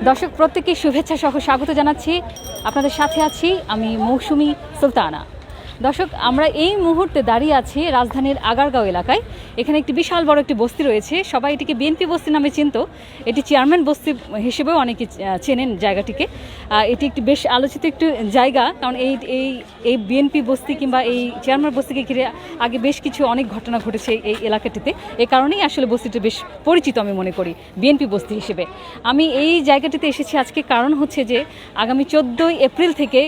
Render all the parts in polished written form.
দর্শক প্রত্যেককে শুভেচ্ছা সহ স্বাগত জানাচ্ছি। আপনাদের সাথে আছি আমি মৌসুমী সুলতানা। দর্শক, আমরা এই মুহূর্তে দাঁড়িয়ে আছি রাজধানীর আগারগাঁও এলাকায়। এখানে একটি বিশাল বড় একটি বস্তি রয়েছে, সবাই এটিকে বিএনপি বস্তি নামে চিনত। এটি চেয়ারম্যান বস্তি হিসেবেও অনেকে চেনেন জায়গাটিকে। এটি একটি বেশ আলোচিত একটি জায়গা, কারণ এই বিএনপি বস্তি কিংবা এই চেয়ারম্যান বস্তিকে ঘিরে আগে বেশ কিছু অনেক ঘটনা ঘটেছে এই এলাকাটিতে। এ কারণেই আসলে বস্তিটি বেশ পরিচিত আমি মনে করি বিএনপি বস্তি হিসেবে। আমি এই জায়গাটিতে এসেছি আজকে কারণ হচ্ছে যে আগামী 14 এপ্রিল থেকে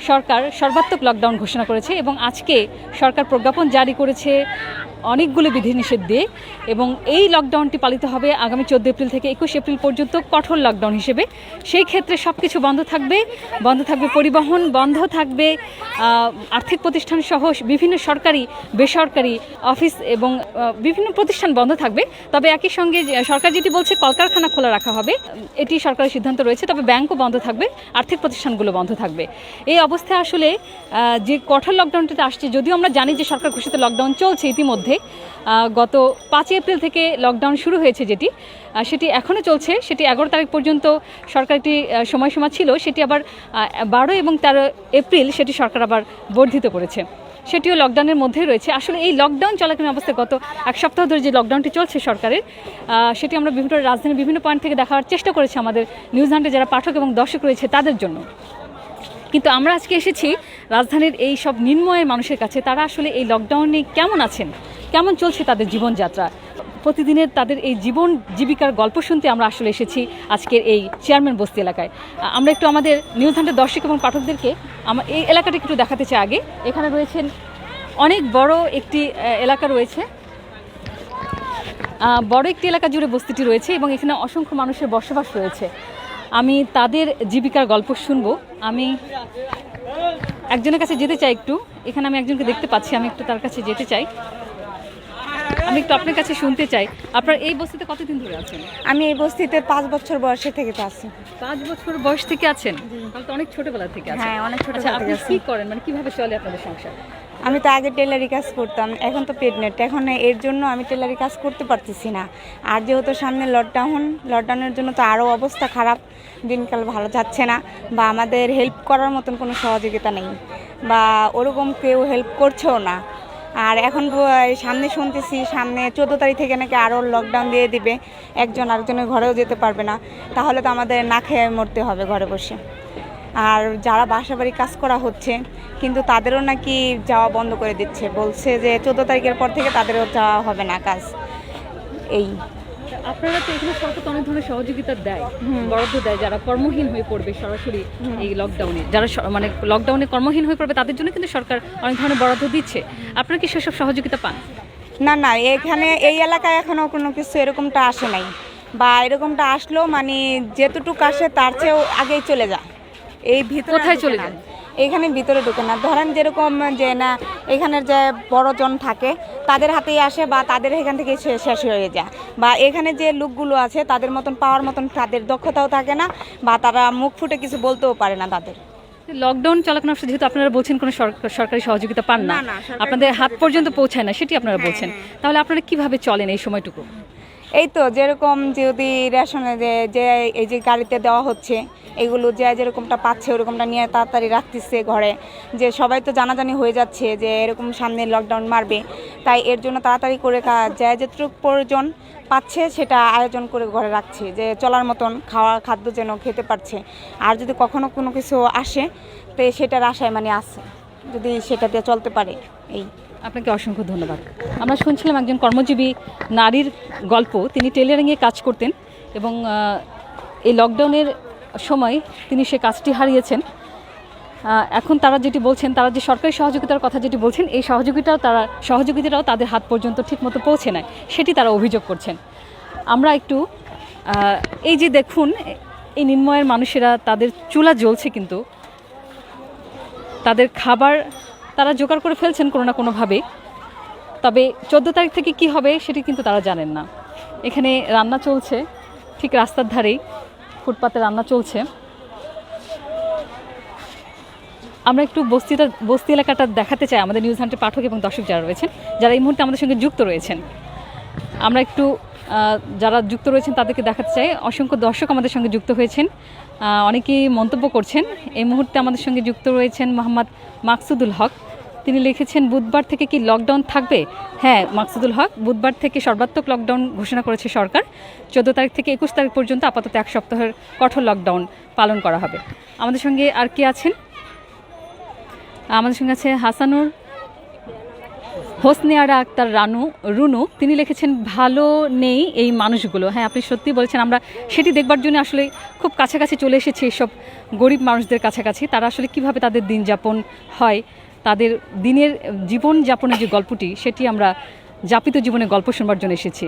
সরকার সর্বাত্মক লকডাউন ঘোষণা করেছে এবং আজকে সরকার প্রজ্ঞাপন জারি করেছে অনেকগুলো বিধিনিষেধ দিয়ে, এবং এই লকডাউনটি পালিত হবে আগামী 14 এপ্রিল থেকে 21 এপ্রিল পর্যন্ত কঠোর লকডাউন হিসেবে। সেই ক্ষেত্রে সব কিছু বন্ধ থাকবে পরিবহন বন্ধ থাকবে, আর্থিক প্রতিষ্ঠান সহ বিভিন্ন সরকারি বেসরকারি অফিস এবং বিভিন্ন প্রতিষ্ঠান বন্ধ থাকবে। তবে একই সঙ্গে সরকার যেটি বলছে কলকারখানা খোলা রাখা হবে, এটি সরকারের সিদ্ধান্ত রয়েছে। তবে ব্যাংকও বন্ধ থাকবে, আর্থিক প্রতিষ্ঠানগুলো বন্ধ থাকবে। এই অবস্থায় আসলে যে কঠোর লকডাউনটিতে আসছে, যদিও আমরা জানি যে সরকার ঘোষিত লকডাউন চলছে ইতিমধ্যে, গত 5 এপ্রিল থেকে লকডাউন শুরু হয়েছে সেটি এখনও চলছে। সেটি 11 তারিখ পর্যন্ত সরকার একটি সময়সীমা ছিল, সেটি আবার 12 এবং 13 এপ্রিল সেটি সরকার আবার বর্ধিত করেছে, সেটিও লকডাউনের মধ্যেই রয়েছে। আসলে এই লকডাউন চলাকালীন অবস্থায় গত এক সপ্তাহ ধরে যে লকডাউনটি চলছে সরকারের, সেটি আমরা রাজধানীর বিভিন্ন পয়েন্ট থেকে দেখার চেষ্টা করেছি আমাদের নিউজ হান্টে যারা পাঠক এবং দর্শক রয়েছে তাদের জন্য। কিন্তু আমরা আজকে এসেছি রাজধানীর এই সব নিম্নয়ের মানুষের কাছে। তারা আসলে এই লকডাউনে কেমন আছেন, কেমন চলছে তাদের জীবনযাত্রা, প্রতিদিনের তাদের এই জীবন জীবিকার গল্প শুনতে আমরা আসলে এসেছি আজকের এই চেয়ারম্যান বস্তি এলাকায়। আমরা একটু আমাদের নিউজ হান্টের দর্শক এবং পাঠকদেরকে এই এলাকাটা একটু দেখাতে চাই। আগে এখানে রয়েছেন অনেক বড় একটি এলাকা রয়েছে, বড় একটি এলাকা জুড়ে বস্তিটি রয়েছে এবং এখানে অসংখ্য মানুষের বসবাস রয়েছে। আমি তাদের জীবিকার গল্প শুনবো। আমি একজনের কাছে যেতে চাই একটু, এখানে আমি একজনকে দেখতে পাচ্ছি, আমি একটু তার কাছে যেতে চাই। আমি একটু আপনার কাছে শুনতে চাই, আপনার এই বস্তিতে কতদিন ধরে আছেন? আমি এই বস্তিতে 5 বছর বয়সে থেকে আছি। 5 বছর বয়স থেকে আছেন? তাহলে তো অনেক ছোটবেলা থেকে আছেন। হ্যাঁ, অনেক ছোট আচ্ছা, থেকে আপনি আছি। কি করেন, মানে কিভাবে চলে আপনাদের সংসার? আমি তো আগে টেলারি কাজ করতাম, এখন তো প্রেগনেন্ট, এখন এর জন্য আমি টেলারি কাজ করতে পারতেছি না। আর যেহেতু সামনে লকডাউনের জন্য তো আরও অবস্থা খারাপ, দিনকাল ভালো যাচ্ছে না, বা আমাদের হেল্প করার মতন কোনো সহযোগিতা নেই, বা ওরকম কেউ হেল্প করছেও না। আর এখন সামনে শুনতেছি সামনে 14 তারিখ থেকে নাকি আরও লকডাউন দিয়ে দিবে, একজন আরেকজনের ঘরেও যেতে পারবে না। তাহলে তো আমাদের না খেয়ে মরতে হবে ঘরে বসে। আর যারা বাসা বাড়ি কাজ করা হচ্ছে, কিন্তু তাদেরও নাকি যাওয়া বন্ধ করে দিচ্ছে, বলছে যে 14 তারিখের পর থেকে তাদেরও যাওয়া হবে না কাজ। এই আপনারা তো এখানে সরকার অনেক ধরনের সহযোগিতা দেয়, বরাদ্দ দেয় যারা কর্মহীন হয়ে পড়বে সরাসরি এই লকডাউনে, যারা মানে লকডাউনে কর্মহীন হয়ে পড়বে তাদের জন্য কিন্তু সরকার অনেক ধরনের বরাদ্দ দিচ্ছে। আপনারা কি সেসব সহযোগিতা পান? না, এখানে এই এলাকায় এখনও কোনো কিছু এরকমটা আসে নাই, বা এরকমটা আসলেও মানে যেতটুকু আসে তার চেয়েও আগেই চলে যায়। এই ভিতরে কোথায় চলে যায়? এখানে ভিতরে ঢুকে না। ধরেন যেরকম যে না এখানের যে বড়জন থাকে তাদের হাতেই আসে, বা তাদের এখান থেকে শেষ হয়ে যায়, বা এখানে যে লোকগুলো আছে তাদের মতন পাওয়ার মতন তাদের দক্ষতাও থাকে না, বা তারা মুখ ফুটে কিছু বলতেও পারে না তাদের। লকডাউন চলাকালীন যেহেতু আপনারা বলছেন কোনো সরকারি সহযোগিতা পান না, আপনাদের হাত পর্যন্ত পৌঁছায় না, সেটি আপনারা বলছেন, তাহলে আপনারা কিভাবে চলেন এই সময়টুকু? এই তো যেরকম যদি রেশনে যে এই যে গাড়িতে দেওয়া হচ্ছে, এগুলো যে যেরকমটা পাচ্ছে ওরকমটা নিয়ে তাড়াতাড়ি রাখতেছে ঘরে, যে সবাই তো জানাজানি হয়ে যাচ্ছে যে এরকম সামনে লকডাউন মারবে, তাই এর জন্য তাড়াতাড়ি করে যেটুকু প্রয়োজন পাচ্ছে সেটা আয়োজন করে ঘরে রাখছে, যে চলার মতন খাদ্য যেন খেতে পারছে। আর যদি কখনো কোনো কিছু আসে তো সেটার আশায় মানে আছে, যদি সেটা দিয়ে চলতে পারে। এই আপনাকে অসংখ্য ধন্যবাদ। আমরা শুনছিলাম একজন কর্মজীবী নারীর গল্প। তিনি টেলারিংয়ে কাজ করতেন এবং এই লকডাউনের সময় তিনি সে কাজটি হারিয়েছেন। এখন তারা যেটি বলছেন, তারা যে সরকারি সহযোগিতার কথা যেটি বলছেন, এই সহযোগিতাটাও তাদের হাত পর্যন্ত ঠিকমতো পৌঁছে নেয়, সেটি তারা অভিযোগ করছেন। আমরা একটু এই যে দেখুন এই নিম্নয়ের মানুষেরা, তাদের চুলা জ্বলছে, কিন্তু তাদের খাবার তারা জোগাড় করে ফেলছেন কোনো না কোনোভাবে। তবে 14 তারিখ থেকে কি হবে সেটি কিন্তু তারা জানেন না। এখানে রান্না চলছে, ঠিক রাস্তার ধারেই ফুটপাতে রান্না চলছে। আমরা একটু বস্তি এলাকাটা দেখাতে চাই আমাদের নিউজ হান্টের পাঠক এবং দর্শক যারা রয়েছেন, যারা এই মুহূর্তে আমাদের সঙ্গে যুক্ত রয়েছেন। আমরা একটু যারা যুক্ত রয়েছেন তাদেরকে দেখাতে চাই, অসংখ্য দর্শক আমাদের সঙ্গে যুক্ত হয়েছেন, অনেকেই মন্তব্য করছেন। এই মুহূর্তে আমাদের সঙ্গে যুক্ত রয়েছেন মোহাম্মদ মাকসুদুল হক। তিনি লিখেছেন, বুধবার থেকে কি লকডাউন থাকবে? হ্যাঁ মাকসুদুল হক, বুধবার থেকে সর্বাত্মক লকডাউন ঘোষণা করেছে সরকার। 14 তারিখ থেকে 21 তারিখ পর্যন্ত আপাতত 1 সপ্তাহের কঠোর লকডাউন পালন করা হবে। আমাদের সঙ্গে আর কি আছেন? আমাদের সঙ্গে আছে হাসানুর হোসনে আরা আক্তার রুনু। তিনি লিখেছেন, ভালো নেই এই মানুষগুলো। হ্যাঁ আপনি সত্যি বলেছেন, আমরা সেটি দেখবার জন্য আসলে খুব কাছাকাছি চলে এসেছি এইসব গরিব মানুষদের কাছাকাছি। তারা আসলে কিভাবে তাদের দিন যাপন হয়, তাদের দিনের জীবন যাপনের যে গল্পটি সেটি আমরা যাপিত জীবনের গল্প শুনবার জন্য এসেছি।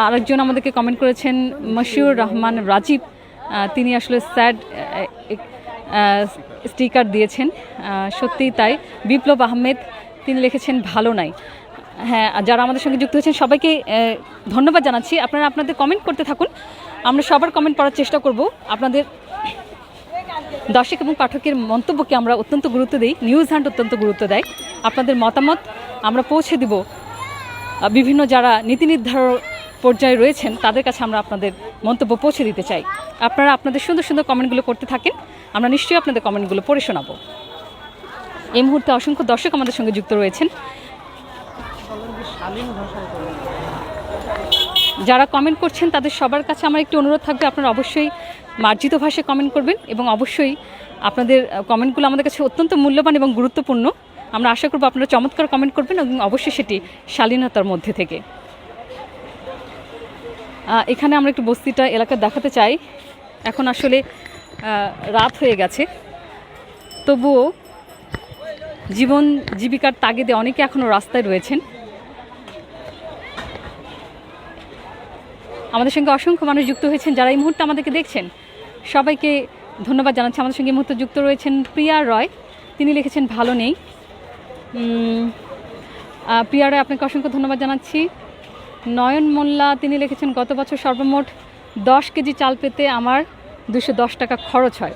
আরেকজন আমাদেরকে কমেন্ট করেছেন মশিউর রহমান রাজীব, তিনি আসলে স্যাড স্টিকার দিয়েছেন। সত্যিই তাই। বিপ্লব আহমেদ তিনি লিখেছেন ভালো নাই। হ্যাঁ, যারা আমাদের সঙ্গে যুক্ত হয়েছেন সবাইকে ধন্যবাদ জানাচ্ছি। আপনারা আপনাদের কমেন্ট করতে থাকুন, আমরা সবার কমেন্ট পড়ার চেষ্টা করব। আপনাদের দর্শক এবং পাঠকের মন্তব্যকে আমরা অত্যন্ত গুরুত্ব দিই, নিউজ হান্ট অত্যন্ত গুরুত্ব দেয়। আপনাদের মতামত আমরা পৌঁছে দিব বিভিন্ন যারা নীতি নির্ধারণ পর্যায়ে রয়েছেন তাদের কাছে আমরা আপনাদের মন্তব্য পৌঁছে দিতে চাই। আপনারা আপনাদের সুন্দর সুন্দর কমেন্টগুলো করতে থাকেন, আমরা নিশ্চয়ই আপনাদের কমেন্টগুলো পড়ে শোনাবো। এই মুহূর্তে অসংখ্য দর্শক আমাদের সঙ্গে যুক্ত রয়েছেন। যারা কমেন্ট করছেন তাদের সবার কাছে আমার একটি অনুরোধ থাকবে, আপনারা অবশ্যই মার্জিত ভাষায় কমেন্ট করবেন এবং অবশ্যই আপনাদের কমেন্টগুলো আমাদের কাছে অত্যন্ত মূল্যবান এবং গুরুত্বপূর্ণ। আমরা আশা করব আপনারা চমৎকার কমেন্ট করবেন এবং অবশ্যই সেটি শালীনতার মধ্যে থেকে। এখানে আমরা একটু বস্তিটা এলাকা দেখাতে চাই। এখন আসলে রাত হয়ে গেছে, তবুও জীবন জীবিকার তাগিদে অনেকে এখনও রাস্তায় রয়েছেন। আমাদের সঙ্গে অসংখ্য মানুষ যুক্ত হয়েছেন, যারা এই মুহূর্তে আমাদেরকে দেখছেন সবাইকে ধন্যবাদ জানাচ্ছি। আমাদের সঙ্গে এই মুহূর্তে যুক্ত রয়েছেন প্রিয়া রয়, তিনি লিখেছেন ভালো নেই। প্রিয়া রয়, আপনাকে অসংখ্য ধন্যবাদ জানাচ্ছি। নয়ন মোল্লা তিনি লিখেছেন, গত বছর সর্বমোট 10 কেজি চাল পেতে আমার 210 টাকা খরচ হয়।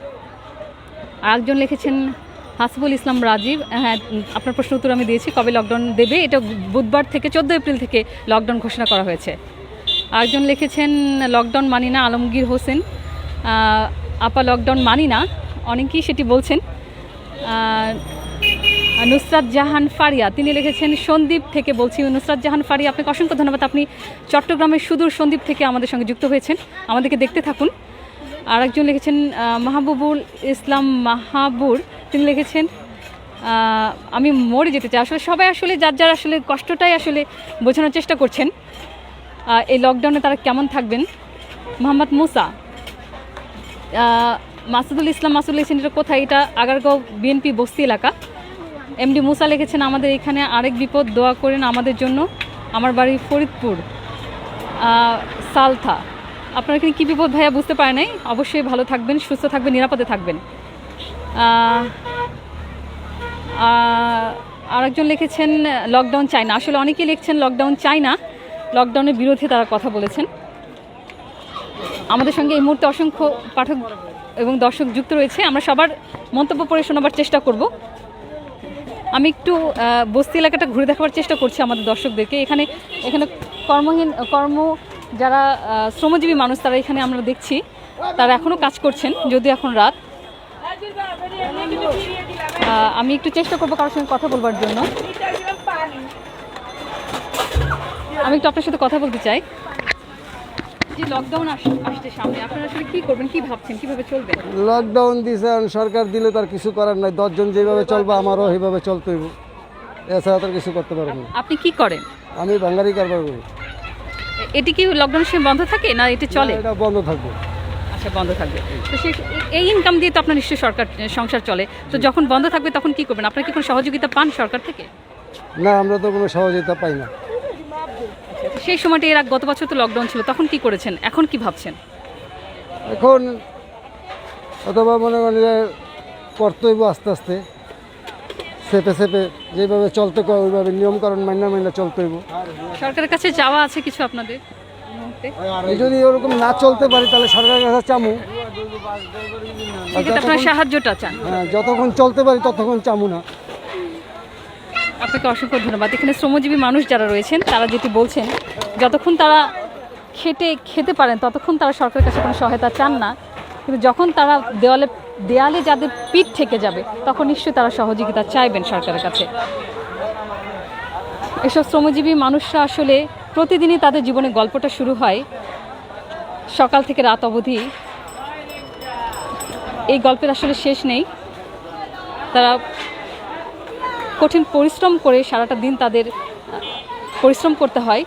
আর একজন লিখেছেন হাসিবুল ইসলাম রাজীব, হ্যাঁ আপনার প্রশ্ন উত্তর আমি দিয়েছি, কবে লকডাউন দেবে, এটা বুধবার থেকে 14 এপ্রিল থেকে লকডাউন ঘোষণা করা হয়েছে। আরেকজন লিখেছেন লকডাউন মানি না, আলমগীর হোসেন, আপা লকডাউন মানি না, অনেকেই সেটি বলছেন। নুসরাত জাহান ফারিয়া তিনি লিখেছেন সন্দ্বীপ থেকে বলছি। নুসরাত জাহান ফারিয়া, আপনাকে অসংখ্য ধন্যবাদ, আপনি চট্টগ্রামের সুদূর সন্দ্বীপ থেকে আমাদের সঙ্গে যুক্ত হয়েছেন, আমাদেরকে দেখতে থাকুন। আরেকজন লিখেছেন মাহবুবুল ইসলাম মাহাবুর, তিনি লিখেছেন আমি মরে যেতে চাই। আসলে সবাই আসলে যার যার আসলে কষ্টটাই আসলে বোঝানোর চেষ্টা করছেন এই লকডাউনে তারা কেমন থাকবেন। মোহাম্মদ মুসা, মাসুদুল ইসলাম মাসুদুল লিখেছেন এটা কোথায়, এটা আগারগাঁও বিএনপি বস্তি এলাকা। এমডি মুসা লিখেছেন আমাদের এখানে আরেক বিপদ, দোয়া করেন আমাদের জন্য, আমার বাড়ি ফরিদপুর সালথা। আপনার এখানে কী বিপদ ভাইয়া বুঝতে পারে নাই, অবশ্যই ভালো থাকবেন, সুস্থ থাকবেন, নিরাপদে থাকবেন। আরেকজন লিখেছেন লকডাউন চাই না। আসলে অনেকেই লিখছেন লকডাউন চাই না, লকডাউনের বিরুদ্ধে তারা কথা বলেছেন। আমাদের সঙ্গে এই মুহূর্তে অসংখ্য পাঠক এবং দর্শক যুক্ত রয়েছে, আমরা সবার মন্তব্য পড়ে শোনাবার চেষ্টা করব। আমি একটু বস্তি এলাকাটা ঘুরে দেখাবার চেষ্টা করছি আমাদের দর্শকদেরকে। এখানে যারা শ্রমজীবী মানুষ তারা এখানে আমরা দেখছি তারা এখনও কাজ করছেন, যদিও এখন রাত। আমি একটু চেষ্টা করবো কারোর সঙ্গে কথা বলবার জন্য। আমি একটু আপনার সাথে কথা বলতে চাই। যে লকডাউন আসছে সামনে, আপনারা আসলে কি করবেন, কি ভাবছেন, কিভাবে চলবেন? লকডাউন দিছে, সরকার দিলে তার কিছু করার নাই। 10 জন যেভাবে চলবে আমারও সেইভাবে চলতে হইব, এছাড়া তার কিছু করতে পারবো না। আপনি কি করেন? আমি বাঙালি কারবার করি। এটি কি লকডাউনের সময় বন্ধ থাকে না এটি চলে? এটা বন্ধ থাকবে। আচ্ছা, বন্ধ থাকবে। তো এই ইনকাম দিয়ে তো আপনার নিশ্চয়ই সংসার চলে, তো যখন বন্ধ থাকবে তখন কি করবেন? আপনার কি কোনো সহযোগিতা পান সরকার থেকে? না, আমরা তো কোনো সহযোগিতা পাই না। সেই সময়টা এর গত বছর তো লকডাউন ছিল, তখন কি করেছেন, এখন কি ভাবছেন? এখন অথবা মনে করেন যে করতে হইব আস্তে আস্তে, চেপে চেপে যেভাবে চলতে কয় ওইভাবে নিয়মকানুন মাইনা চলতে হইব। সরকারের কাছে যাওয়া আছে কিছু আপনাদের? যদি ওরকম না চলতে পারি তাহলে সরকারের কাছে চামু, আপনার সাহায্যটা চান। হ্যাঁ, যতক্ষণ চলতে পারি ততক্ষণ চামু না। আপনাকে অসংখ্য ধন্যবাদ। এখানে শ্রমজীবী মানুষ যারা রয়েছেন তারা যেটি বলছেন, যতক্ষণ তারা খেটে খেতে পারেন ততক্ষণ তারা সরকারের কাছে কোনো সহায়তা চান না, কিন্তু যখন তারা দেয়ালে যাদের পিঠ থেকে যাবে তখন নিশ্চয়ই তারা সহযোগিতা চাইবেন সরকারের কাছে। এসব শ্রমজীবী মানুষরা আসলে প্রতিদিনই তাদের জীবনে গল্পটা শুরু হয় সকাল থেকে রাত অবধি। এই গল্পের আসলে শেষ নেই। তারা কঠিন পরিশ্রম করে সারাটা দিন তাদের পরিশ্রম করতে হয়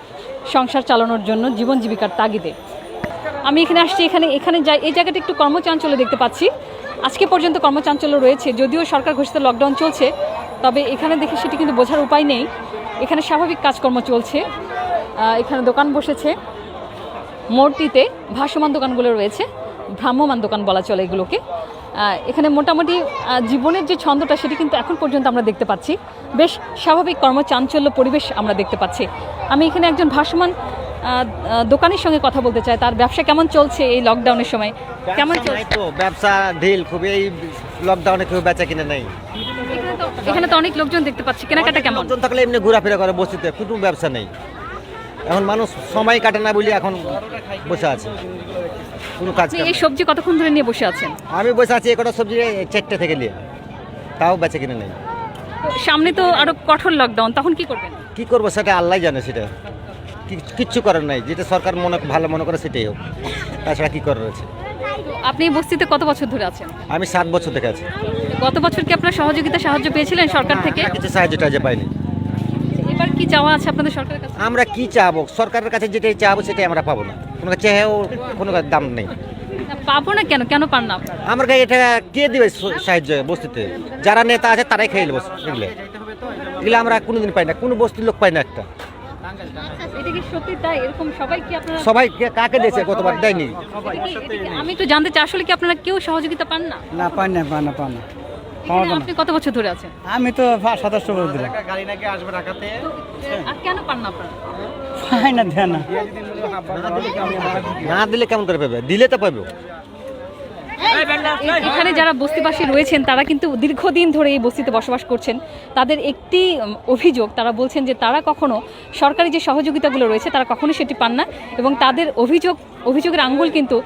সংসার চালানোর জন্য, জীবন জীবিকার তাগিদে। আমি এখানে আসছি, এখানে যাই, এই জায়গাটা একটু কর্মচাঞ্চল্য দেখতে পাচ্ছি। আজকে পর্যন্ত কর্মচাঞ্চল্য রয়েছে, যদিও সরকার ঘোষিত লকডাউন চলছে, তবে এখানে দেখে সেটি কিন্তু বোঝার উপায় নেই। এখানে স্বাভাবিক কাজকর্ম চলছে, এখানে দোকান বসেছে, মোড়টিতে ভাসমান দোকানগুলো রয়েছে, ভ্রাম্যমান দোকান বলা চলে এগুলোকে। এখানে মোটামুটি জীবনের যে ছন্দটা সেটি কিন্তু এখন পর্যন্ত আমরা দেখতে পাচ্ছি। বেশ স্বাভাবিক কর্মচাঞ্চল্য পরিবেশ আমরা দেখতে পাচ্ছি। আমি এখানে একজন ভাসমান দোকানের সঙ্গে কথা বলতে চাই, তার ব্যবসা কেমন চলছে এই লকডাউনের সময়, কেমন চলছে? ব্যবসা ঢিল খুবই, এই লকডাউনে কেউ বেচা কিনে নেই। এখানে তো অনেক লোকজন দেখতে পাচ্ছি, কেনাকাটা কেমন? লোকজন থাকলে এমনি ঘোরাফেরা করে বসিতে, কোনো ব্যবসা নেই। এখন মানুষ সময় কাটে না বলে এখন বসে আছে, কোনো কাজ কাম এই সবজি কতক্ষণ ধরে নিয়ে বসে আছেন? আমি বসে আছি একটা সবজি 4টে থেকে নিয়ে, তাও বেচা কিনে নেই। সামনে তো আরো কঠোর লকডাউন, তখন কি করবেন? কি করবো সেটা আল্লাহ জানে, সেটা কিচ্ছু করার নাই। যেটা সরকার ভালো মনে করে সেটাই হোক, তাছাড়া কি করার আছে। আপনি এই বস্তিতে কত বছর ধরে আছেন? আমি 7 বছর থেকে আছি। গত বছর কি আপনারা সাহায্য পেয়েছিলেন সরকার থেকে? কিছু সাহায্য টাহায্য পাইনি। এবার কি চাওয়া আছে আপনাদের সরকারের কাছে? আমরা কি চাবো, সরকারের কাছে যেটাই চাবো সেটাই আমরা পাবো না, কোনো চেয়েও কোনো দাম নেই। পাবো না কেন, কেন পান না আপনারা? আমার কাছে এটা কে দিবে সাহায্য বস্তিতে? যারা নেতা আছে তারাই খেয়ে নেবো এগুলো, এগুলো আমরা কোনোদিন পাই না, কোনো বস্তির লোক পাই না একটা। এটা কি সত্যি তাই? এরকম সবাই কি আপনারা সবাই কাকে দিয়েছে, কতবার দেয়নি? আমি একটু জানতে চাই, আসলে কি আপনারা কেউ সহযোগিতা পান না? না পাই না। এখানে আপনি কত বছর ধরে আছেন? আমি তো 27 বছর দিলাম, আর কেন পান না আপনারা? পাই না, দেয় না। না দিলে কেমন করে পাবে? দিলে তো পাবে। এখানে যারা বস্তিবাসী রয়েছেন তারা কিন্তু দীর্ঘদিন ধরে এই বস্তিতে বসবাস করছেন। তাদের একটি অভিযোগ, তারা বলছেন যে তারা কখনো সরকারি যে সহযোগিতাগুলো রয়েছে তারা কখনো সেটি পান না, এবং তাদের অভিযোগের আঙ্গুল কিন্তু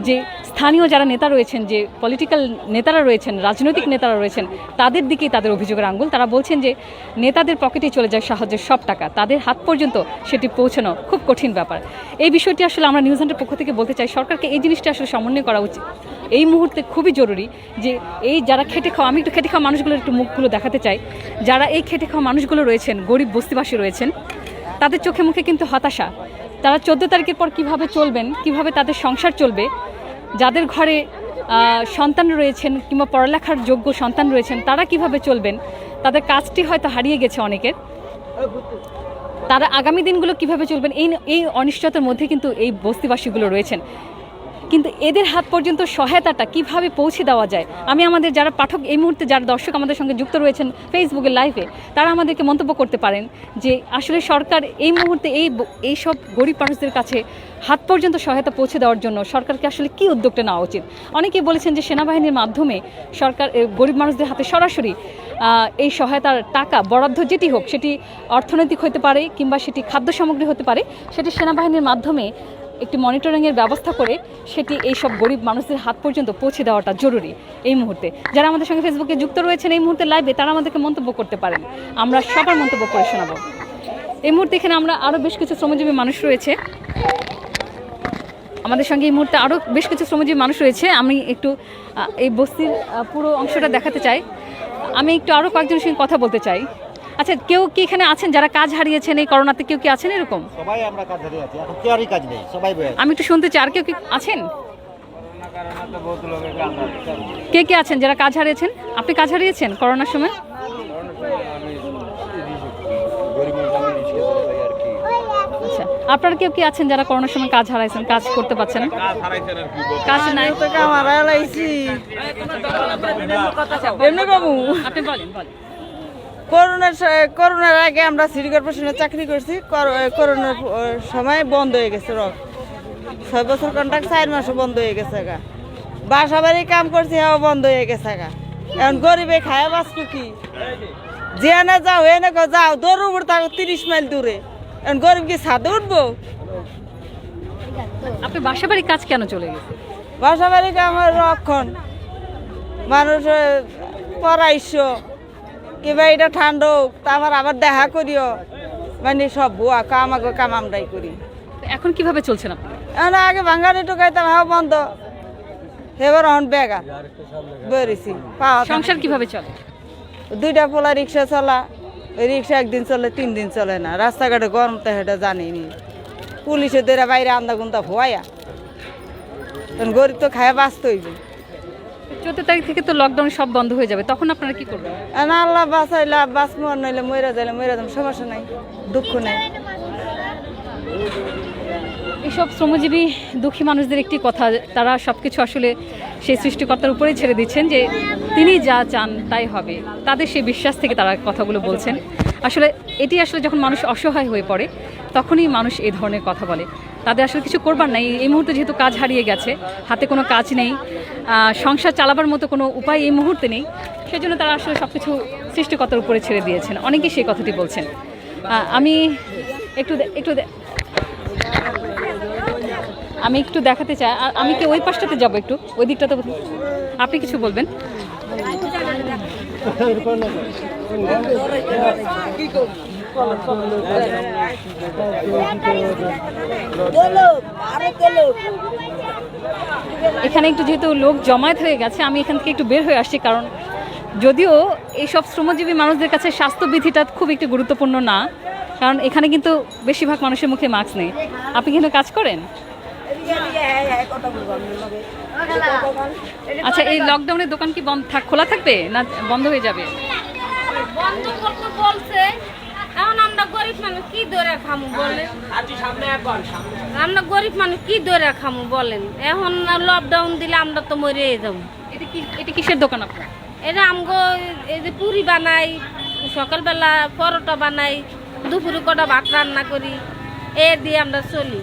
যে স্থানীয় যারা নেতা রয়েছেন, যে পলিটিক্যাল নেতারা রয়েছেন, রাজনৈতিক নেতারা রয়েছেন, তাদের দিকেই তাদের অভিযোগের আঙ্গুল। তারা বলছেন যে নেতাদের পকেটে চলে যায় সাহায্যের সব টাকা, তাদের হাত পর্যন্ত সেটি পৌঁছানো খুব কঠিন ব্যাপার। এই বিষয়টি আসলে আমরা নিউজ হান্টের পক্ষ থেকে বলতে চাই, সরকারকে এই জিনিসটা আসলে সমন্বয় করা উচিত। এই মুহূর্তে খুবই জরুরি যে এই যারা খেটে খাওয়া, আমি একটু খেটে খাওয়া মানুষগুলোর একটু মুখগুলো দেখাতে চাই, যারা এই খেটে খাওয়া মানুষগুলো রয়েছেন, গরিব বস্তিবাসী রয়েছেন, তাদের চোখে মুখে কিন্তু হতাশা। তারা 14 তারিখের পর কিভাবে চলবেন, কিভাবে তাদের সংসার চলবে, যাদের ঘরে সন্তান রয়েছেন কিংবা পড়ালেখার যোগ্য সন্তান রয়েছেন, তারা কিভাবে চলবেন, তাদের কাজটি হয়তো হারিয়ে গেছে অনেকের, তারা আগামী দিনগুলো কিভাবে চলবেন, এই অনিশ্চয়তার মধ্যে কিন্তু এই বস্তিবাসীগুলো রয়েছেন। কিন্তু এদের হাত পর্যন্ত সহায়তাটা কিভাবে পৌঁছে দেওয়া যায়, আমি আমাদের যারা পাঠক, এই মুহূর্তে যারা দর্শক আমাদের সঙ্গে যুক্ত রয়েছেন ফেসবুকের লাইভে, তারা আমাদেরকে মন্তব্য করতে পারেন যে আসলে সরকার এই মুহূর্তে এই সব গরিব মানুষদের কাছে হাত পর্যন্ত সহায়তা পৌঁছে দেওয়ার জন্য সরকারকে আসলে কী উদ্যোগটা নেওয়া উচিত। অনেকেই বলেছেন যে সেনাবাহিনীর মাধ্যমে সরকার গরিব মানুষদের হাতে সরাসরি এই সহায়তার টাকা বরাদ্দ যেটি হোক, সেটি অর্থনৈতিক হতে পারে কিংবা সেটি খাদ্য সামগ্রী হতে পারে, সেটি সেনাবাহিনীর মাধ্যমে একটি মনিটরিংয়ের ব্যবস্থা করে সেটি এই সব গরিব মানুষদের হাত পর্যন্ত পৌঁছে দেওয়াটা জরুরি এই মুহূর্তে। যারা আমাদের সঙ্গে ফেসবুকে যুক্ত রয়েছেন এই মুহূর্তে লাইভে, তারা আমাদেরকে মন্তব্য করতে পারেন, আমরা সবার মন্তব্য করে শোনাবো। এই মুহূর্তে এখানে আমরা আরও বেশ কিছু শ্রমজীবী মানুষ রয়েছে আমাদের সঙ্গে, এই মুহূর্তে আরও বেশ কিছু শ্রমজীবী মানুষ রয়েছে। আমি একটু এই বস্তির পুরো অংশটা দেখাতে চাই, আমি একটু আরও কয়েকজনের সঙ্গে কথা বলতে চাই। আচ্ছা, কেউ কি এখানে আছেন যারা কাজ হারিয়েছেন এই করোনাতে, কেউ কি আছেন এরকম? সবাই আমরা কাজ হারিয়ে আছি, এখন কেউরই কাজ নেই, সবাই বসে আছে। আমি একটু শুনতে চাই, আর কেউ কি আছেন? কে কে আছেন যারা কাজ হারিয়েছেন? আপনি কাজ হারিয়েছেন করোনার সময়? আচ্ছা, আপনারা কেউ কি আছেন যারা করোনার সময় কাজ হারাইছেন, কাজ করতে পারছেন? কাজ নাই আপনি বলেন। করোনার আগে আমরা সিটি কর্পোরেশনে চাকরি করছি, করোনার সময় বন্ধ হয়ে গেছে। 6 বছর কন্ট্রাক্ট 4 মাসও বন্ধ হয়ে গেছে গা। বাসা বাড়ি কাম করছি, হ্যাঁ বন্ধ হয়ে গেছে গা। এখন গরিবে খায় বাঁচবো কি? যে না যাও এনে যাও, দৌড় উপর থাকো 30 মাইল দূরে, এখন গরিব কি ছাদে উঠবো? আপনি বাসা বাড়ির কাজ কেন চলে গেছে? বাসা বাড়িতে আমার রক্ষণ মানুষ পড়াইছো কিবা এটা ঠান্ডা হোক তা আমার আবার দেখা করিও মানে সব বুয়া কাম আগে কাম আমরাই করি। তো এখন কিভাবে চলছেন আপনি? এখন আগে ভাঙ্গারি ঢুকাইতাম হাও বন্ধ, এবার এখন বেগা বেরিয়েছি পাওয়া সংসার কিভাবে চলে? দুইটা পোলা রিক্সা চলা, ওই রিক্সা একদিন চলে 3 দিন চলে না, রাস্তাঘাটে গরম তো সেটা জানিনি, পুলিশে দেরা বাইরে আন্দা গুন্দা ভুয়াইয়া তখন গরিব তো খায় বাঁচতে হইবে। 14 তারিখ থেকে তো লকডাউন সব বন্ধ হয়ে যাবে, তখন আপনারা কি করবেন? না আল্লাহ বাঁচাইলা বাঁচবো আর নইলে মইরা যাইলে মইরা যাম, সমস্যা নাই, দুঃখ নাই। এসব শ্রমজীবী দুঃখী মানুষদের একটি কথা, তারা সব কিছু আসলে সেই সৃষ্টিকর্তার উপরেই ছেড়ে দিচ্ছেন যে তিনি যা চান তাই হবে, তাদের সেই বিশ্বাস থেকে তারা কথাগুলো বলছেন। আসলে এটি আসলে যখন মানুষ অসহায় হয়ে পড়ে তখনই মানুষ এই ধরনের কথা বলে। তাদের আসলে কিছু করবার নাই, এই মুহূর্তে যেহেতু কাজ হারিয়ে গেছে, হাতে কোনো কাজ নেই, সংসার চালাবার মতো কোনো উপায় এই মুহূর্তে নেই, সেজন্য তারা আসলে সব কিছু সৃষ্টিকর্তার উপরে ছেড়ে দিয়েছেন। অনেকেই সেই কথাটি বলছেন। আমি একটু দেখাতে চাই, আর আমি কি ওই পাশটাতে যাবো, একটু ওই দিকটাতে, আপনি কিছু বলবেন? এখানে একটু যেহেতু লোক জমায়েত হয়ে গেছে, আমি এখান থেকে একটু বের হয়ে আসছি, কারণ যদিও এইসব শ্রমজীবী মানুষদের কাছে স্বাস্থ্যবিধিটা খুব একটু গুরুত্বপূর্ণ না, কারণ এখানে কিন্তু বেশিরভাগ মানুষের মুখে মাস্ক নেই। আপনি কিন্তু কাজ করেন? আচ্ছা, এই লকডাউনে দোকান কি খোলা থাকবে না বন্ধ হয়ে যাবে? বন্ধ করতে বলছে, এখন আমরা গরিব মানুষ কি ধরে খামু বলেন? আমরা গরিব মানুষ কি ধরে খামু বলেন? এখন লকডাউন দিলে আমরা তো মরে যাবো। এটা কিসের দোকান আপনার? এটা আমগো এই যে পুরি বানাই, সকালবেলা পরোটা বানাই, দুপুরে কটা ভাত রান্না করি, এ দিয়ে আমরা চলি।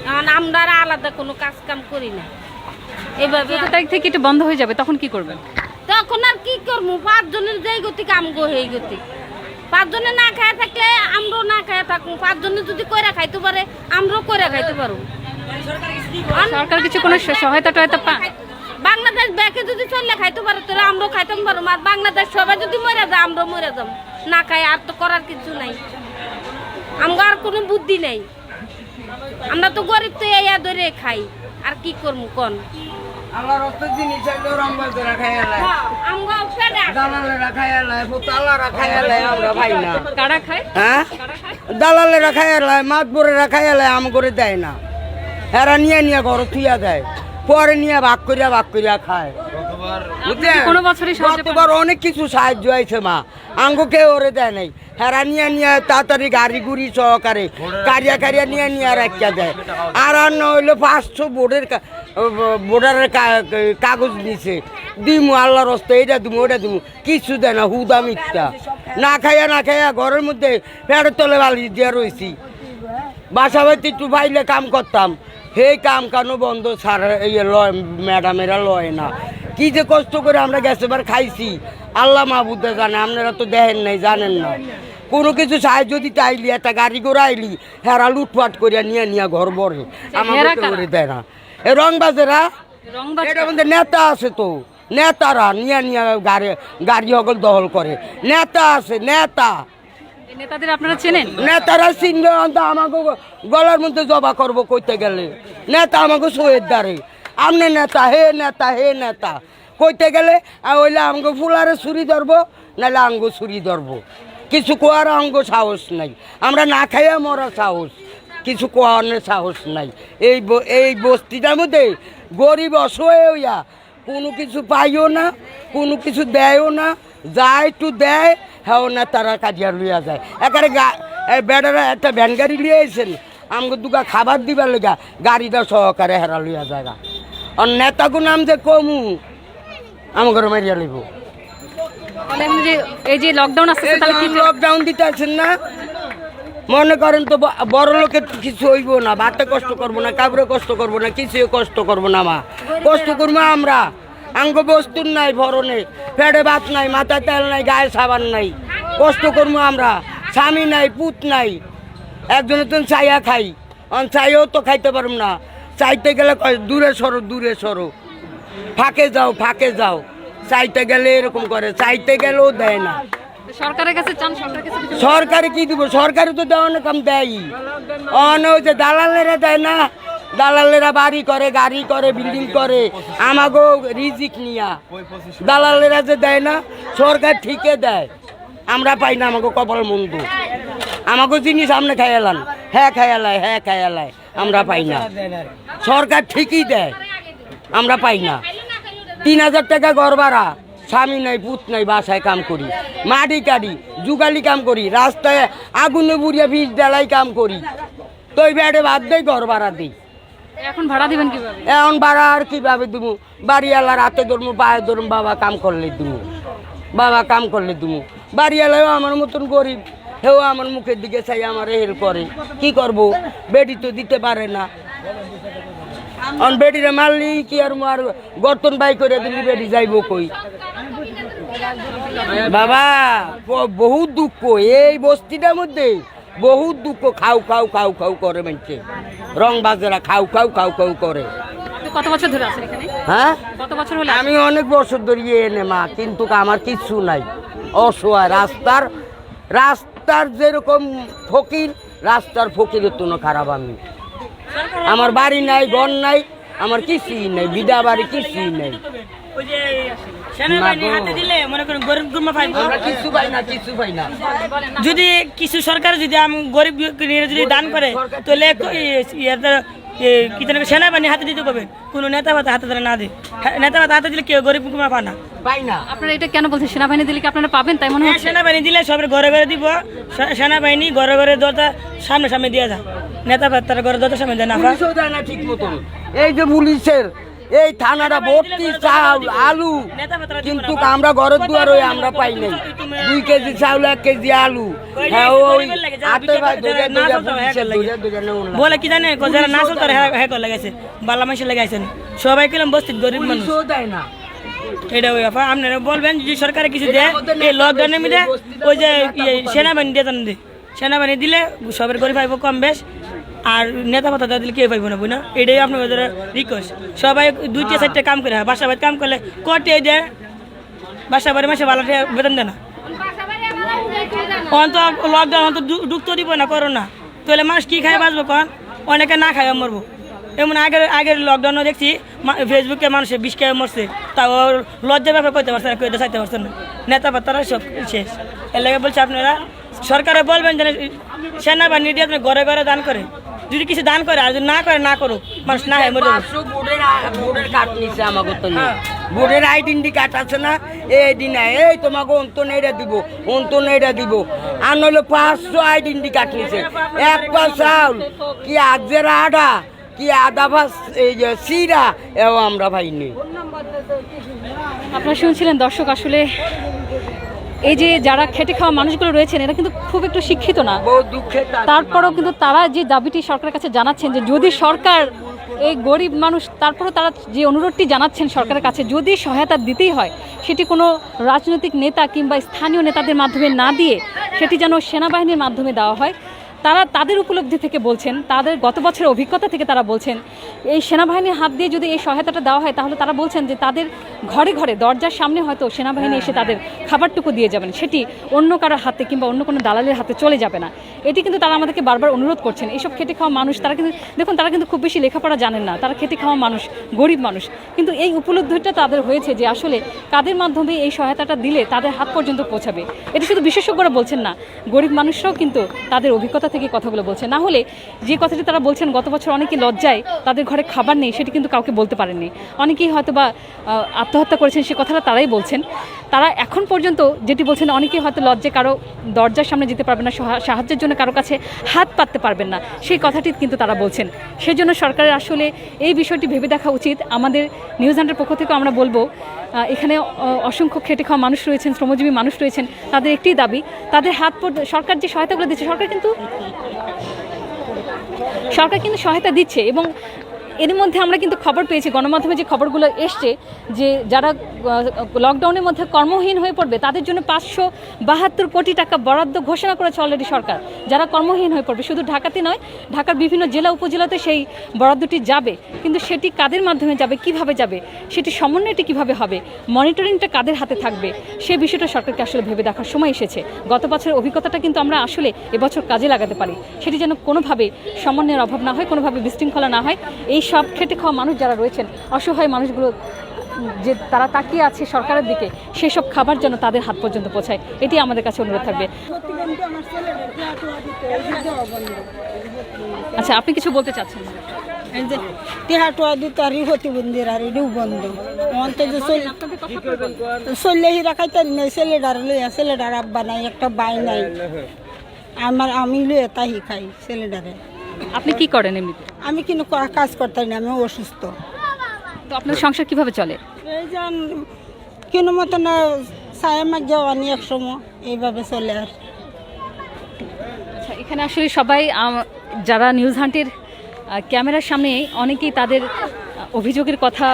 এখন আমরা আর আলাদা কোনো কাজ কাম করি না। এইভাবে 14 তারিখ থেকে এটা বন্ধ হয়ে যাবে, তখন কি করবেন? তখন আর কি করবো? 5 জনের যেই গতি আমগো সেই গতি। 5 জনে না খায় থাকলে আমরাও না খায় থাকুন, 5 জনে যদি কইরা খাইতে পারে আমরাও কইরা খাইতে পারবো। সরকার কিছু কোনো সহায়তা টয়তা পান? বাংলাদেশ ব্যাকে যদি চললে খাইতে পারে তাহলে আমরাও খাইতে পারবো, আর বাংলাদেশ সবাই যদি মরে যায় আমরাও মরে যাব। না খাই আর তো করার কিছু নাই, আমগো আর কোনো বুদ্ধি নেই। আমরা তো গরিব, তো এই ধরে খাই, আর কি করবো কোন? আল্লাহ রক্ত জিনিস রংবাজ রাখাই এলাই, আমগো ফেডা দালালে রাখাই এলাই, পুতালা রাখাই এলাই, আমরা ভাই না। কারা খায়? হ্যাঁ, দালালে রাখাই এলাই, মাতবরে রাখাই এলাই, আম করে দেয় না। এরা নিয়ে ঘর থুইয়া দেয়, পরে নিয়ে ভাগ করিয়া খায়। কোনো বছরই গতবার অনেক কিছু সাহায্য হয়েছে মা, আঙ্গুকে ওরে দেয় নাই। হেরা নিয়ে তাড়াতাড়ি গাড়ি গুড়ি সহকারে কারিয়া নিয়ে রাখিয়া দেয়। আর নইলে 500 বোর্ডারের কাগজ নিছে, দিমু আল্লাহর রাস্তায়, এটা দিমু ওটা দিমু, কিছু দেয় না, হুদা মিথ্যা। না খাইয়া ঘরের মধ্যে ফেরত তলে বালি দিয়ে রয়েছি। বাসা বাড়িতে একটু বাইলে কাম করতাম, সেই কাম কানো বন্ধ, স্যার লয়, ম্যাডামেরা লয় না। কি যে কষ্ট করে আমরা গ্যাসেবার খাইছি, আল্লাহ মাহবুদে জানে, আপনারা তো দেখেন নাই, জানেন না। কোনো কিছু সাহায্য দিতে আইলি, একটা গাড়ি করে আইলি, হেরা লুটপাট করিয়া নিয়ে ঘর বরে, আমাকে করে দেয় না। এ রংবাজেরা, এটার মধ্যে নেতা আছে, তো নেতারা নিয়ে গাড়ি সকল দখল করে। নেতা আছে, নেতাদের আপনারা চেনেন? নেতারা চিনলে আমাকে গলার মধ্যে জবা করবো কইতে গেলে। নেতা আমাকে শহীদ দাঁড়ে, আমনে নেতা, হে নেতা কইতে গেলে ওইলে আমাকে ফুলারে ছুরি ধরবো, নাহলে আঙ্গো ছুরি ধরবো। কিছু কোয়ার আঙ্গো সাহস নাই, আমরা না খাইয়া মরা সাহস, কিছু কোয়ানোর সাহস নাই। এই বস্তিটার মধ্যে গরিব অসহায় হইয়া কোনো কিছু পাইও না, কোনো কিছু দেয়ও না, যা একটু দেয় হ্যাঁ না তারা কাজিয়া লইয়া যায়। একারে বেড়ারা একটা ভ্যান গাড়ি লিয়ে আইছেন, আমাকে দুগা খাবার দিবার লেগা গাড়িটা সহকারে হেরা লইয়া যায়। আর নেতাগো নাম যে কমু আমাকে মারিয়া লইব। এই যে লকডাউন আছে, লকডাউন দিতে আছেন না, মনে করেন তো বড় লোকের কিছু হইব না, ভাতে কষ্ট করবো না, কাপড়ে কষ্ট করবো না, কিছু কষ্ট করবো না। মা কষ্ট করবো আমরা, আঙ্গ বস্তুর নাই, ভরণে পেটে ভাত নাই, মাথায় তেল নাই, গায়ে সাবান নাই, কষ্ট করবো আমরা। স্বামী নাই, পুত নাই, একজনের তো চাইয়া খাই, চাইও তো খাইতে পারব না। চাইতে গেলে কয় দূরে সরো ফাঁকে যাও চাইতে গেলে এরকম করে, চাইতে গেলেও দেয় না। সরকারের কাছে চান, সরকারের কাছে কিছু- সরকারে কি দিব, সরকারে তো দেওয়ানো কম দেয়। ওই যে দালালেরা দেয় না, দালালেরা বাড়ি করে, গাড়ি করে, বিল্ডিং করে, আমাগো রিজিক নিয়া দালালেরা যে দেয় না, সরকার ঠিকই দেয়, আমরা পাই না। আমাকে কপাল মন্দ, আমাকে জিনিস সামনে খাইয়ালান, হ্যাঁ খাইয়ালায় আমরা পাই না। সরকার ঠিকই দেয়, আমরা পাই না। 3000 টাকা ঘর ভাড়া, স্বামী নাই পুত নাই, বাসায় কাম করি, মাটি কাটি, যুগালি কাম করি, রাস্তায় আগুনে বুড়িয়ে ভিজ ডালাই কাম করি, তো ওই ব্যাটে বাদ দেয়, ঘর ভাড়া দিই। এখন ভাড়া দিবেন কিভাবে? এখন ভাড়া আর কিভাবে দিব, বাড়িওয়ালা রাতে ধরবো, পায়ে ধরুন, বাবা কাম করলে দিব, বাড়িওয়ালাও আমার মতন গরিব, হেও আমার মুখের দিকে চাই আমার হেল্প করে, কি করব, বেটি তো দিতে পারে না। বেটিরে মারলি কি আর গর্তন বাই করে দিলি, বেটি যাইব কই? বাবা বহুত দুঃখ এই বস্তিটার মধ্যে, বহুত দুঃখ। খাও করে মানছে, রং বাজেরা খাও করে। কত বছর ধরে আছেন এখানে? হ্যাঁ, কত বছর হলো? আমি অনেক বছর ধরে এনে মা, কিন্তু আমার কিচ্ছু নাই, অসহায়। রাস্তার যেরকম ফকির, রাস্তার ফকিরের তো খারাপ আমি। আমার বাড়ি নাই, ঘর নাই, আমার কিছুই নাই, বিধা বাড়ি কিছুই নাই। সেনাবাহিনী হাতে দিলে মনে করেন গরিব গুরমা পাইব, আমরা কিছু পাই না। যদি কিছু সরকার যদি গরিব যদি দান করে, তাহলে সেনাবাহিনী হাতে দিতে হবে, কোনো নেতা ভাতা হাতে ধরে না দেয়। নেতা ভাতা হাতে দিলে কেউ গরিব গুরমা পায় না। আপনারা এটা কেন বলছেন? সেনাবাহিনী দিলে কি আপনারা পাবেন তাই মনে হচ্ছে? সেনাবাহিনী দিলে সবের ঘরে দিব, সেনাবাহিনী ঘরে দরজা সামনে দিয়ে যায়, নেতা ভাতার ঘরে দরজা সামনে দেয় না। পুলিশও দেয় না ঠিক মতন। এই যে পুলিশের এই থানাটা ভর্তি চাউল আলু, কিন্তু আমরা ঘরের দুয়ার ওই আমরা পাই নাই। 2 কেজি চাউল, 1 কেজি আলু, হ্যাঁ ওই হাতে ভাই বলে কি জানে, যারা না চলতো হ্যাঁ করে লাগাইছে, বালা মাসে লাগাইছেন, সবাই কিলাম বস্তির গরিব মানুষ। দেয় না। এটা ওই আপা আপনারা বলবেন যদি সরকারে কিছু দেয়, এই লকডাউনের মধ্যে ওই যে সেনাবাহিনী দিয়ে দেয়, সেনাবাহিনী দিলে সবের গরিব পাইব কম বেশ, আর নেতা পাতা দিলে কেউ পাইব না, বুঝ না? এটাই আপনাদের রিকোয়েস্ট। সবাই 2-4টা কাম করে, বাসা বাড়ি কাম করলে কটে দেয়, বাসা বাড়ি মাসে ভালো বেতন দেয় না। অন্ত লকডাউন অন্ত ঢুকতে দিব না, করো না, তাহলে মানুষ কী খায় বাঁচবো, কন অনেকে না খায় মরবো। এমন আগের লকডাউনে দেখছি ফেসবুকে মানুষের 20 খেয়ে মরছে, তা ওর লজ্জা ব্যাপার করতে পারছে না, কেউ চাইতে পারছে না, নেতা পাতারা সব শেষ। এর লাগে বলছে আপনারা সরকারে বলবেন যে সেনাবাহিনী দিয়ে আপনি ঘরে দান করে, যদি কিছু দান করে, আর যদি না করে না করুক, মানুষ না হয় মরে যাবে। বোর্ডের কার্ড নিচ্ছে আমাকে তো, বোর্ডের আইডেন্টি কার্ড আছে না, এই দিন এই তোমাকে অন্তন এটা দিব, আর নইলে 500 আইডেন্টি কার্ড নিচ্ছে। 1 পা চাউল কি আজের আডা কি আদা ভাস, এই যে সিরা, এও আমরা পাইনি। আপনারা শুনছিলেন দর্শক, আসলে এই যে যারা খেটে খাওয়া মানুষগুলো রয়েছেন, এরা কিন্তু খুব একটু শিক্ষিত না, বহু দুঃখের। তারপরেও কিন্তু তারা যে দাবিটি সরকারের কাছে জানাচ্ছেন, যে যদি সরকার এই গরিব মানুষ, তারপরেও তারা যে অনুরোধটি জানাচ্ছেন সরকারের কাছে, যদি সহায়তা দিতেই হয়, সেটি কোনো রাজনৈতিক নেতা কিংবা স্থানীয় নেতাদের মাধ্যমে না দিয়ে সেটি যেন সেনাবাহিনীর মাধ্যমে দেওয়া হয়। তারা তাদের উপলব্ধি থেকে বলছেন, তাদের গত বছরের অভিজ্ঞতা থেকে তারা বলছেন, এই সেনাবাহিনীর হাত দিয়ে যদি এই সহায়তাটা দেওয়া হয়, তাহলে তারা বলছেন যে তাদের ঘরে ঘরে দরজার সামনে হয়তো সেনাবাহিনী এসে তাদের খাবারটুকু দিয়ে যাবেন, সেটি অন্য কারোর হাতে কিংবা অন্য কোনো দালালের হাতে চলে যাবে না। এটি কিন্তু তারা আমাদেরকে বারবার অনুরোধ করছেন। এইসব খেটে খাওয়া মানুষ, তারা কিন্তু দেখুন, তারা কিন্তু খুব বেশি লেখাপড়া জানেন না, তারা খেটে খাওয়া মানুষ, গরিব মানুষ, কিন্তু এই উপলব্ধিটা তাদের হয়েছে যে আসলে কাদের মাধ্যমে এই সহায়তাটা দিলে তাদের হাত পর্যন্ত পৌঁছাবে। এটি শুধু বিশেষজ্ঞরা বলছেন না, গরিব মানুষরাও কিন্তু তাদের অভিজ্ঞতা থেকে কথাগুলো বলছেন। না হলে যে কথাটি তারা বলছেন, গত বছর অনেকে লজ্জায় তাদের ঘরে খাবার নেই, সেটি কিন্তু কাউকে বলতে পারেননি, অনেকেই হয়তো বা আত্মহত্যা করেছেন, সে কথাটা তারাই বলছেন। তারা এখন পর্যন্ত যেটি বলছেন, অনেকেই হয়তো লজ্জায় কারো দরজার সামনে যেতে পারবেন না, সাহায্যের জন্য কারো কাছে হাত পাততে পারবেন না, সেই কথাটি কিন্তু তারা বলছেন। সেজন্য সরকারের আসলে এই বিষয়টি ভেবে দেখা উচিত। আমাদের নিউজ হান্টের পক্ষ থেকে আমরা বলবো, এখানে অসংখ্য খেটে খাওয়া মানুষ রয়েছেন, শ্রমজীবী মানুষ রয়েছেন, তাদের একটি দাবি, তাদের হাত সরকার যে সহায়তাগুলো দিচ্ছে, সরকার কিন্তু সহায়তা দিচ্ছে, এবং এর মধ্যে আমরা কিন্তু খবর পেয়েছি, গণমাধ্যমে যে খবরগুলো এসছে, যে যারা লকডাউনের মধ্যে কর্মহীন হয়ে পড়বে তাদের জন্য 572 কোটি টাকা বরাদ্দ ঘোষণা করেছে অলরেডি সরকার। যারা কর্মহীন হয়ে পড়বে, শুধু ঢাকাতে নয়, ঢাকার বিভিন্ন জেলা উপজেলাতে সেই বরাদ্দটি যাবে। কিন্তু সেটি কাদের মাধ্যমে যাবে, কিভাবে যাবে, সেটি সমন্বয়টি কিভাবে হবে, মনিটরিংটা কাদের হাতে থাকবে, সে বিষয়টা সরকারকে আসলে ভেবে দেখার সময় এসেছে। গত বছরের অভিজ্ঞতাটা কিন্তু আমরা আসলে এবছর কাজে লাগাতে পারি, সেটি যেন কোনোভাবে সমন্বয়ের অভাব না হয়, কোনোভাবে বিশৃঙ্খলা না হয়। এই সব খেটে খাওয়া মানুষ যারা রয়েছেন, অসহায় মানুষগুলো যে তারা তাকিয়ে আছে সরকারের দিকে, সেসব খাবার যেন তাদের হাত পর্যন্ত পৌঁছায়, এটি আমাদের কাছে অনুরোধ থাকবে। আচ্ছা, আপনি কিছু বলতে চাচ্ছেন? এই যে টিহাটোয়া দিতারি প্রতিবন্ধীর আর এটাও বন্ধ অন্তত চললে রাখাইতারি নাই, ছেলেটার লইয়া, ছেলেটার আব্বা নাই, একটা বাই নাই, আমি লইয়া তাহি খাই ছেলেটারে। আপনি কি করেন এমনিতে? আমি কিন্তু কাজ করতাম না, আমি অসুস্থ। তো আপনার সংসার কিভাবে চলে? এই যে কোনো মতো না ছায়া মাছ যাওয়া নিয়ে এক সময় এইভাবে চলে। আর আচ্ছা, এখানে আসলে সবাই যারা নিউজ হান্টের ক্যামেরার সামনে অনেকেই তাদের অভিযোগের কথা,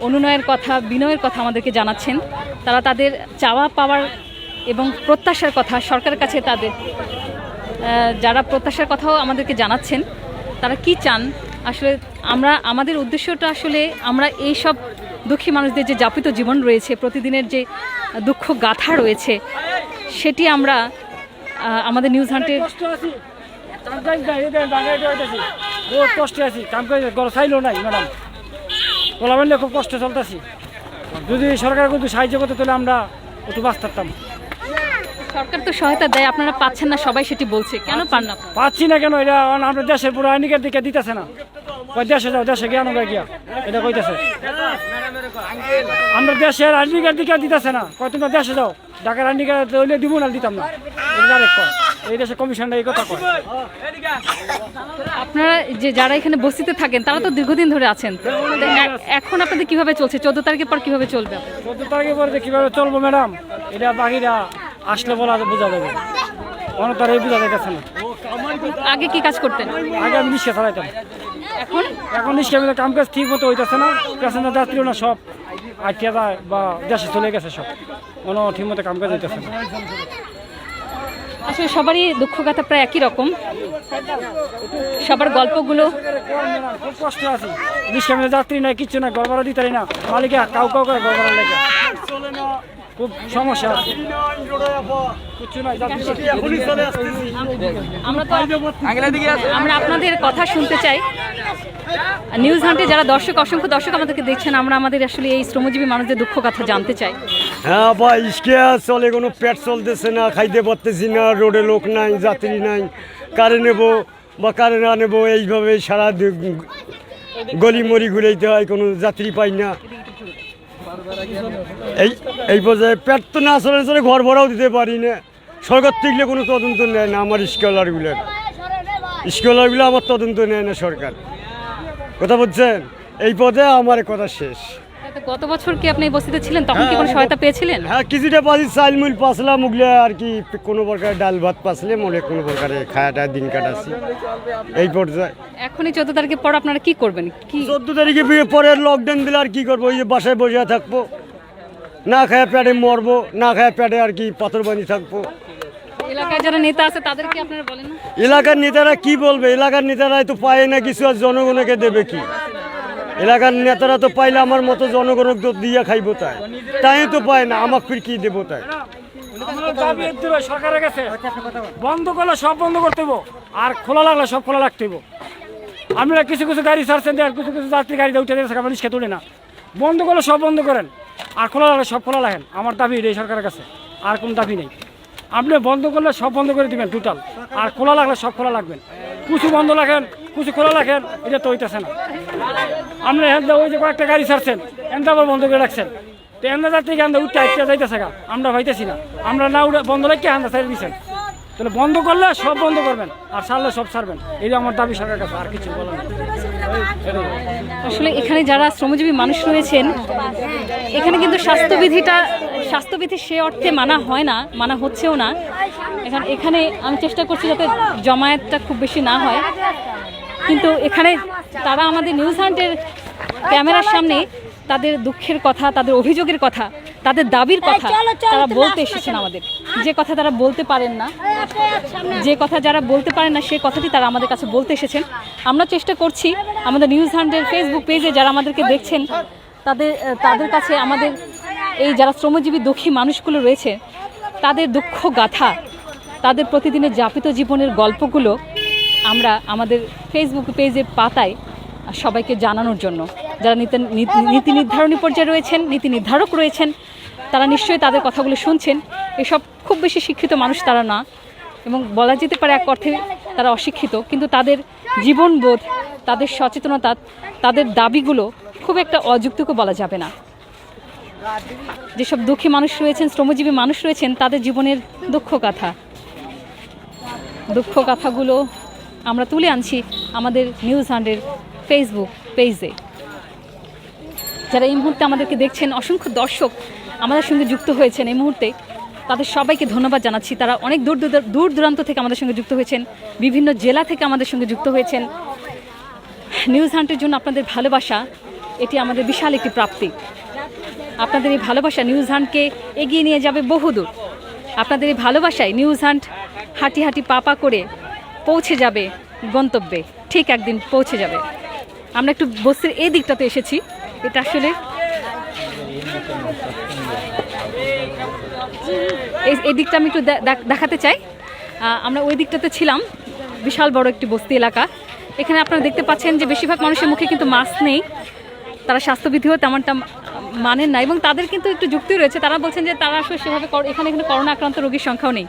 অনুনয়ের কথা, বিনয়ের কথা আমাদেরকে জানাচ্ছেন। তারা তাদের চাওয়া পাওয়ার এবং প্রত্যাশার কথা সরকারের কাছে, তাদের যারা প্রত্যাশার কথাও আমাদেরকে জানাচ্ছেন, তারা কি চান আসলে। আমাদের উদ্দেশ্যটা আসলে আমরা এই সব দুঃখী মানুষদের যে যাপিত জীবন রয়েছে, প্রতিদিনের যে দুঃখ গাথা রয়েছে, সেটি আমরা আমাদের নিউজ হান্টের বহুত কষ্টে আছি, কাম করে ঘর চাইলেও নাই ম্যাডাম, বলা খুব কষ্ট চলতেছি। যদি সরকার কিন্তু সাহায্য করতে তাহলে আমরা একটু বাঁচতাম। সরকার তো সহায়তা দেয়, আপনারা পাচ্ছেন না, সবাই সেটি বলছে, কেন পান না? পাচ্ছি না কেন, এটা আমরা দেশের পুরো আইনিকের দিকে দিতেছে না। দেশে যাও, দেশে গিয়া নগা গিয়া এটা কইতেছে, আমরা দেশের আইনিকের দিকে দিতেছে না। কয় তোমরা দেশে যাও, ঢাকার আইনিকের হইলে দিব না, দিতাম না। এটা ডাইরেক্ট কয়, এই দেশে কমিশনটা এই কথা কয়। আপনারা যে যারা এখানে বস্তিতে থাকেন, তারা তো দীর্ঘদিন ধরে আছেন, এখন আপনাদের কিভাবে চলছে? 14 তারিখের পর কিভাবে চলবে? 14 তারিখের পরে কিভাবে চলবো ম্যাডাম, এটা বাকিরা আসলে বোঝা যাবে, অনেকটার বোঝা যাইতেছে না। আগে কি কাজ করতেন? আগে আমি রিক্সা চালাইতাম, এখন রিক্সা কাম কাজ ঠিক মতো হইতেছে না, প্যাসেঞ্জার যাত্রীও না, সব আটকে যায় বা দেশে চলে গেছে, সব কোনো ঠিক মতো কাম কাজ হইতেছে না। আসলে সবারই দুঃখগাথা প্রায় একই রকম, সবার গল্পগুলো। খুব কষ্ট আছে, রিক্সা যাত্রী নাই, কিচ্ছু না, ঘর ভাড়া দিতে না, মালিকে কাউ করে ঘর ভাড়া লেগে খুব সমস্যা। আমরা আপনাদের কথা শুনতে চাই। নিউজ হান্টে যারা দর্শক, অসংখ্য দর্শক আমাদেরকে দেখছেন, আমরা আমাদের আসলে এই শ্রমজীবী মানুষদের দুঃখ কথা জানতে চাই। হ্যাঁ ভাই, ইস্কে চলে, কোনো পেট চলতেছে না, খাইতে পারতেছি না, রোডে লোক নাই, যাত্রী নাই, কারে নেবো বা কারে না নেবো, এইভাবে সারা গলি মরি ঘুরাইতে হয়, কোনো যাত্রী পাই না। এই পর্যায়ে পেট তো না চলে চলে ঘর ভাড়াও দিতে পারি না, সরকার থেকে কোনো তদন্ত নেয় না। আমার স্কলারগুলো আমার তদন্ত নেয় না সরকার, কথা বলছেন? এই পদে আমার কথা শেষ। গত বছর কি আপনি বস্তিতে ছিলেন, তখন কি কোনো সহায়তা পেয়েছিলেন? হ্যাঁ, কিছুটা পাচ্ছি, চাল মুল পাসলাম, মুগলে আর কি কোনো প্রকার ডাল ভাত পাসলে মনে কোনো প্রকারে খায়াটা দিন কাটাচ্ছি এই পর্যায়ে। এখনই 14 তারিখের পর আপনারা কি করবেন? কি 14 তারিখে পরে লকডাউন দিলে আর কি করবো? ওই যে বাসায় বসে থাকবো, না খায়া পেটে মরবো, না খায়া পেটে আর কি পাথর বাঁধি থাকবো। এলাকায় যারা নেতা আছে তাদেরকে আপনারা বলেন না? এলাকার নেতারা কি বলবে? এলাকার নেতারা তো পায় না কিছু, আর জনগণকে দেবে কি? এলাকার নেতারা তো পাইলে আমার মতো জনগণক তো দিয়ে খাইবো, তাই তো পায় না, আমাকে ফির কি দেবো? তাই সরকারের কাছে বন্ধ করলে সব বন্ধ করতে হবো, আর খোলা লাগলে সব খোলা রাখতে হবো। আমরা কিছু কিছু গাড়ি ছাড়ছেন, আর কিছু কিছু যাত্রী গাড়িতে উঠে দিয়েছে, আমার রিক্সা তুলে না। বন্ধ করলে সব বন্ধ করেন, আর খোলা লাগলে সব খোলা রাখেন। আমার দাবি এই সরকারের কাছে, আর কোনো দাবি নেই। আপনি বন্ধ করলে সব বন্ধ করে দিবেন টোটাল, আর খোলা লাগলে সব খোলা রাখবেন। কিছু বন্ধ রাখেন, কিছু খোলা রাখেন, এটা তো হইতেছে না। আপনি ওই যে কয়েকটা গাড়ি ছাড়ছেন, এনটা আবার বন্ধ করে রাখছেন, তো এনটা যাত্রী এনটা উঠতে আইতে যাইতেছে গা, আমরা পাইতেছি না। আমরা না উঠে বন্ধ রাখি, এনটা ছাড়িয়ে দিচ্ছেন। তাহলে বন্ধ করলে সব বন্ধ করবেন, আর ছাড়লে সব ছাড়বেন, এই যে আমার দাবি সরকারের কাছে, আর কিছু বলেন। আসলে এখানে যারা শ্রমজীবী মানুষ রয়েছেন, এখানে কিন্তু স্বাস্থ্যবিধি সে অর্থে মানা হয় না, মানা হচ্ছেও না। এখানে আমি চেষ্টা করছি যাতে জমায়েতটা খুব বেশি না হয়, কিন্তু এখানে তারা আমাদের নিউজ হান্টের ক্যামেরার সামনে তাদের দুঃখের কথা, তাদের অভিযোগের কথা, তাদের দাবির কথা তারা বলতে এসেছেন আমাদের। যে কথা তারা বলতে পারেন না, যে কথা যারা বলতে পারেন না, সেই কথাটি তারা আমাদের কাছে বলতে এসেছেন। আমরা চেষ্টা করছি আমাদের নিউজ হান্টের ফেসবুক পেজে যারা আমাদেরকে দেখছেন তাদের কাছে আমাদের এই যারা শ্রমজীবী দুঃখী মানুষগুলো রয়েছে তাদের দুঃখ গাথা, তাদের প্রতিদিনের যাপিত জীবনের গল্পগুলো আমরা আমাদের ফেসবুক পেজের পাতায় সবাইকে জানানোর জন্য। যারা নীতি নির্ধারণী পর্যায়ে রয়েছেন, নীতি নির্ধারক রয়েছেন, তারা নিশ্চয়ই তাদের কথাগুলো শুনছেন। এসব খুব বেশি শিক্ষিত মানুষ তারা না, এবং বলা যেতে পারে এক অর্থে তারা অশিক্ষিত, কিন্তু তাদের জীবনবোধ, তাদের সচেতনতা, তাদের দাবিগুলো খুব একটা অযৌক্তিকও বলা যাবে না। যেসব দুঃখী মানুষ রয়েছেন, শ্রমজীবী মানুষ রয়েছেন, তাদের জীবনের দুঃখ কথাগুলো আমরা তুলে আনছি আমাদের নিউজ হান্টের ফেসবুক পেজে। যারা এই মুহূর্তে আমাদেরকে দেখছেন, অসংখ্য দর্শক আমাদের সঙ্গে যুক্ত হয়েছেন এই মুহূর্তে, তাদের সবাইকে ধন্যবাদ জানাচ্ছি। তারা অনেক দূর দূরান্ত থেকে আমাদের সঙ্গে যুক্ত হয়েছেন, বিভিন্ন জেলা থেকে আমাদের সঙ্গে যুক্ত হয়েছেন। নিউজ হান্টের জন্য আপনাদের ভালোবাসা, এটি আমাদের বিশাল একটি প্রাপ্তি। আপনাদের এই ভালোবাসা নিউজ হান্টকে এগিয়ে নিয়ে যাবে বহুদূর। আপনাদের এই ভালোবাসায় নিউজ হান্ট হাঁটি হাঁটি পা করে পৌঁছে যাবে গন্তব্যে, ঠিক একদিন পৌঁছে যাবে। আমরা একটু বস্তির এই দিকটাতে এসেছি, এটা আসলে এই দিকটা আমি একটু দেখাতে চাই। আমরা ওই দিকটাতে ছিলাম, বিশাল বড় একটি বস্তি এলাকা। এখানে আপনারা দেখতে পাচ্ছেন যে বেশিরভাগ মানুষের মুখে কিন্তু মাস্ক নেই, তারা স্বাস্থ্যবিধিও তেমনটা মানেন না, এবং তাদের কিন্তু একটু যুক্তি রয়েছে। তারা বলছেন যে তারা আসলে সেভাবে এখানে করোনা আক্রান্ত রোগীর সংখ্যাও নেই,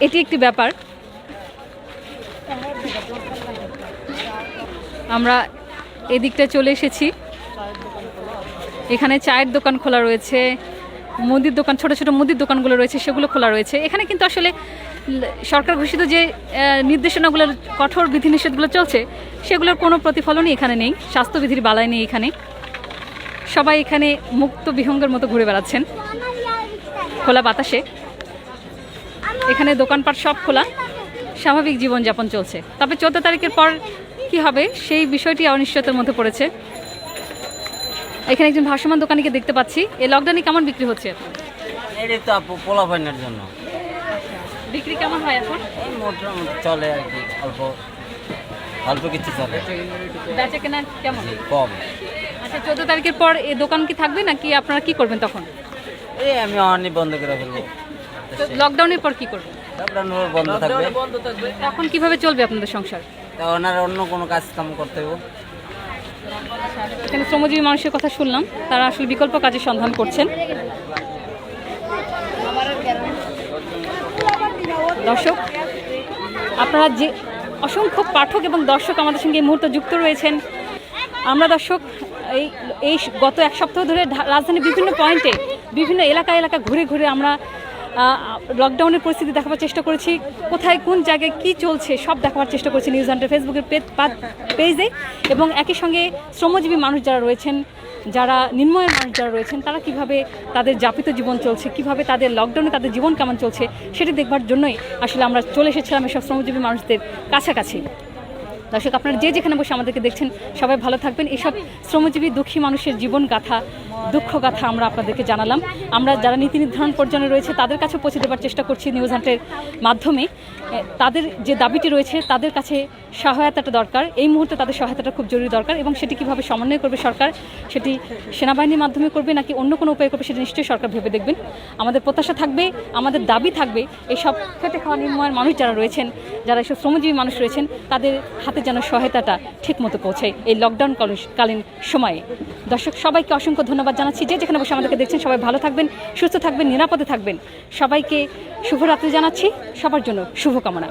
এটি একটি ব্যাপার। আমরা এদিকটায় চলে এসেছি, এখানে চায়ের দোকান খোলা রয়েছে, মুদির দোকান, ছোট ছোট মুদির দোকানগুলো রয়েছে, সেগুলো খোলা রয়েছে। এখানে কিন্তু আসলে সরকার ঘোষিত যে নির্দেশনাগুলোর কঠোর বিধিনিষেধগুলো চলছে, সেগুলোর কোনো প্রতিফলনই এখানে নেই, স্বাস্থ্যবিধির বালাই নেই এখানে। সবাই এখানে মুক্ত বিহঙ্গের মতো ঘুরে বেড়াচ্ছেন খোলা বাতাসে। এখানে দোকানপাট সব খোলা, স্বাভাবিক জীবনযাপন চলছে। তবে 14 তারিখের পর কি হবে সেই বিষয়টি অনিশ্চয়তার মধ্যে পড়েছে। এখানে একজন ভাসমান দোকানিকে দেখতে পাচ্ছি। এই লকডাউনে কেমন বিক্রি হচ্ছে? এটাই তো আপু পোলাপাইনের জন্য। বিক্রি কেমন হয় এখন? মোটামুটি চলে আর কি, অল্প কিছু চলে। বেচা কেনা কেমন? কম। আচ্ছা, 14 তারিখের পর এই দোকান কি থাকবে নাকি আপনারা কি করবেন তখন? আমি অনেক বন্ধ করে ফেলবো। লকডাউনের পর কি করবেন? লকডাউনের বন্ধ থাকবে। তখন কিভাবে চলবে আপনাদের সংসার? তখন আর অন্য কোনো কাজ কাম করতে হবে। এখানে শ্রমজীবী মানুষের কথা শুনলাম, তারা আসলে বিকল্প কাজের সন্ধান করছেন। দর্শক, আপনারা যে অসংখ্য পাঠক এবং দর্শক আমাদের সঙ্গে এই মুহূর্তে যুক্ত রয়েছেন, আমরা দর্শক এই গত এক সপ্তাহ ধরে রাজধানীর বিভিন্ন পয়েন্টে, বিভিন্ন এলাকা ঘুরে ঘুরে আমরা লকডাউনের পরিস্থিতি দেখাবার চেষ্টা করেছি। কোথায় কোন জায়গায় কি চলছে সব দেখাবার চেষ্টা করেছি নিউজ হান্টের ফেসবুকের পেজে। এবং একই সঙ্গে শ্রমজীবী মানুষ যারা রয়েছেন, যারা নিম্নয়ের মানুষ যারা রয়েছেন, তারা কিভাবে তাদের যাপিত জীবন চলছে, কিভাবে তাদের লকডাউনে তাদের জীবন কেমন চলছে, সেটি দেখবার জন্যই আসলে আমরা চলে এসেছিলাম এসব শ্রমজীবী মানুষদের কাছাকাছি। দর্শক, আপনারা যে যেখানে বসে আমাদেরকে দেখছেন সবাই ভালো থাকবেন। এসব শ্রমজীবী দুঃখী মানুষের জীবন গাথা, দুঃখ গাথা আমরা আপনাদেরকে জানালাম। আমরা যারা নীতি নির্ধারণ পর্যায়ে রয়েছে তাদের কাছে পৌঁছে দেওয়ার চেষ্টা করছি নিউজ হান্টের মাধ্যমে। তাদের যে দাবিটি রয়েছে তাদের কাছে সহায়তাটা দরকার, এই মুহূর্তে তাদের সহায়তাটা খুব জরুরি দরকার। এবং সেটি কীভাবে সমন্বয় করবে সরকার, সেটি সেনাবাহিনীর মাধ্যমে করবে নাকি অন্য কোনো উপায় করবে, সেটা নিশ্চয়ই সরকার ভেবে দেখবেন। আমাদের প্রত্যাশা থাকবে, আমাদের দাবি থাকবে, এইসব খেটে খাওয়া নিম্নয়ের মানুষ যারা রয়েছেন, যারা এসব শ্রমজীবী মানুষ রয়েছেন, তাদের হাতে যেন সহায়তাটা ঠিক মতো পৌঁছায় এই লকডাউন কালীন সময়ে। দর্শক, সবাইকে অসংখ্য ধন্যবাদ জানাচ্ছি। যে যেখানে বসে আমাদেরকে দেখছেন সবাই ভালো থাকবেন, সুস্থ থাকবেন, নিরাপদে থাকবেন। সবাইকে শুভরাত্রি জানাচ্ছি, সবার জন্য শুভকামনা।